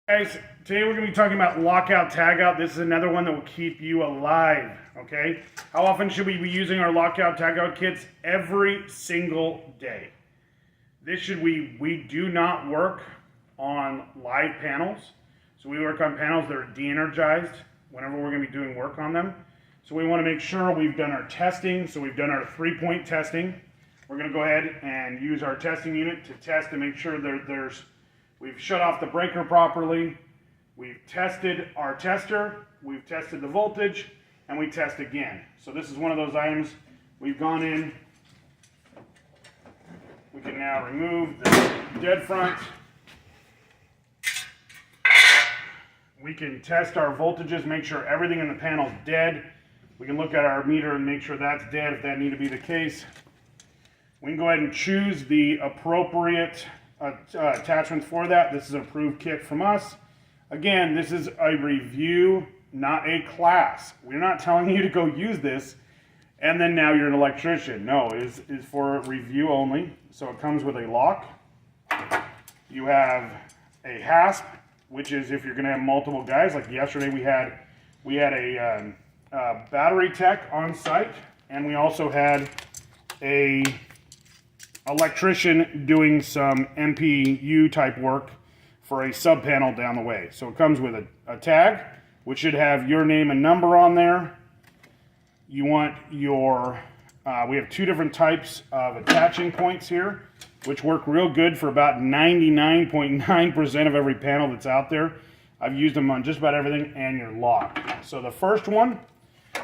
Guys, today we're going to be talking about lockout tagout. This is another one that will keep you alive, okay? How often should we be using our lockout tagout kits? Every single day. We do not work on live panels. So we work on panels that are de-energized whenever we're going to be doing work on them. So we want to make sure we've done our testing. So we've done our 3-point testing. We're going to go ahead and use our testing unit to test to make sure we've shut off the breaker properly, we've tested our tester, we've tested the voltage, and we test again. So this is one of those items we've gone in. We can now remove the dead front. We can test our voltages, make sure everything in the panel is dead. We can look at our meter and make sure that's dead if that need to be the case. We can go ahead and choose the appropriate attachments for that. This is an approved kit from us. Again, this is a review, not a class. We're not telling you to go use this and then now you're an electrician. No, it is for review only. So it comes with a lock. You have a hasp, which is if you're going to have multiple guys. Like yesterday we had a battery tech on site, and we also had a electrician doing some MPU type work for a sub panel down the way. So it comes with a tag, which should have your name and number on there. You want your, we have 2 different types of attaching points here, which work real good for about 99.9% of every panel that's out there. I've used them on just about everything, and your lock. So the first one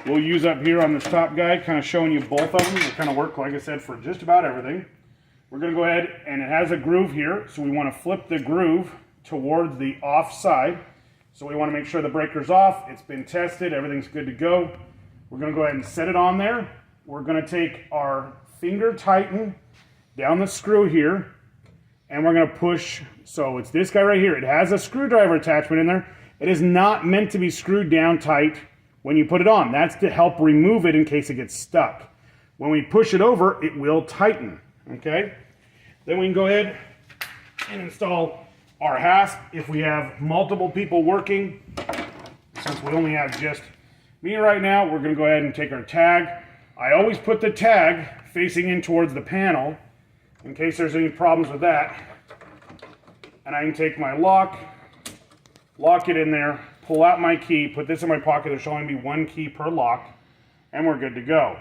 we'll use up here on this top guide, kind of showing you both of them. They kind of work, like I said, for just about everything. We're going to go ahead, and it has a groove here, so we want to flip the groove towards the off side. So we want to make sure the breaker's off, it's been tested, everything's good to go. We're going to go ahead and set it on there. We're going to take our finger tighten down the screw here, and we're going to push. So it's this guy right here. It has a screwdriver attachment in there. It is not meant to be screwed down tight when you put it on. That's to help remove it in case it gets stuck. When we push it over, it will tighten. Okay, then we can go ahead and install our hasp. If we have multiple people working, since we only have just me right now, we're going to go ahead and take our tag. I always put the tag facing in towards the panel in case there's any problems with that. And I can take my lock it in there, pull out my key, put this in my pocket. There's only be 1 key per lock, and we're good to go.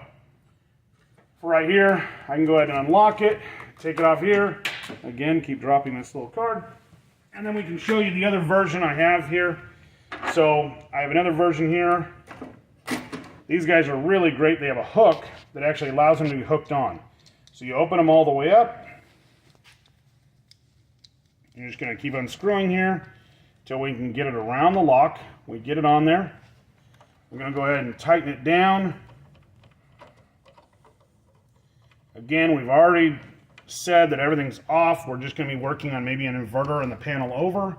For right here, I can go ahead and unlock it, take it off here. Again, keep dropping this little card. And then we can show you the other version I have here. So I have another version here. These guys are really great. They have a hook that actually allows them to be hooked on. So you open them all the way up. You're just going to keep unscrewing here until we can get it around the lock. We get it on there. We're going to go ahead and tighten it down. Again, we've already said that everything's off. We're just going to be working on maybe an inverter and the panel over.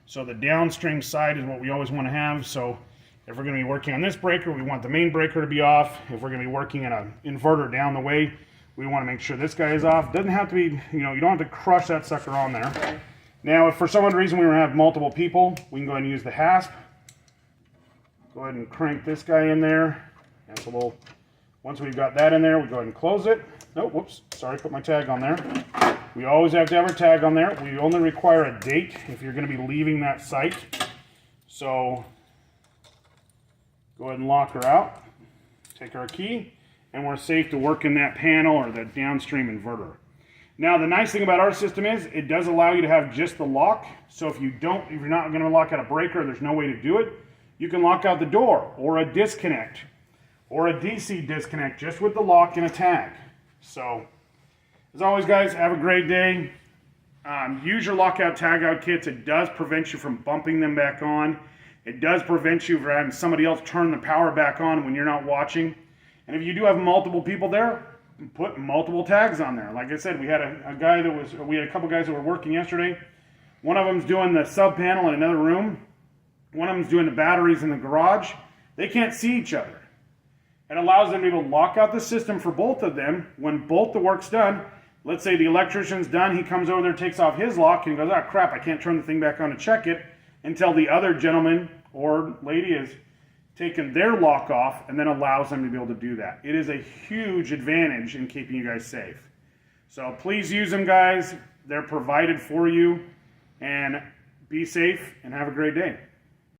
So the downstream side is what we always want to have. So if we're going to be working on this breaker, we want the main breaker to be off. If we're going to be working in an inverter down the way, we want to make sure this guy is off. Doesn't have to be, you don't have to crush that sucker on there. Now, if for some other reason we want to have multiple people, we can go ahead and use the hasp. Go ahead and crank this guy in there. And so once we've got that in there, we go ahead and close it. Oh, whoops, sorry, put my tag on there. We always have to have our tag on there. We only require a date if you're going to be leaving that site. So go ahead and lock her out. Take our key, and we're safe to work in that panel or that downstream inverter. Now, the nice thing about our system is it does allow you to have just the lock. So if you're not going to lock out a breaker, there's no way to do it. You can lock out the door or a disconnect or a DC disconnect just with the lock and a tag. So, as always, guys, have a great day. Use your lockout tagout kits. It does prevent you from bumping them back on. It does prevent you from having somebody else turn the power back on when you're not watching. And if you do have multiple people there, put multiple tags on there. Like I said, we had a couple guys that were working yesterday. One of them's doing the sub panel in another room. One of them's doing the batteries in the garage. They can't see each other. It allows them to be able to lock out the system for both of them when both the work's done. Let's say the electrician's done, he comes over there, takes off his lock, and he goes, oh crap, I can't turn the thing back on to check it. until the other gentleman or lady has taken their lock off and then allows them to be able to do that. It is a huge advantage in keeping you guys safe. So please use them, guys. They're provided for you. And be safe and have a great day.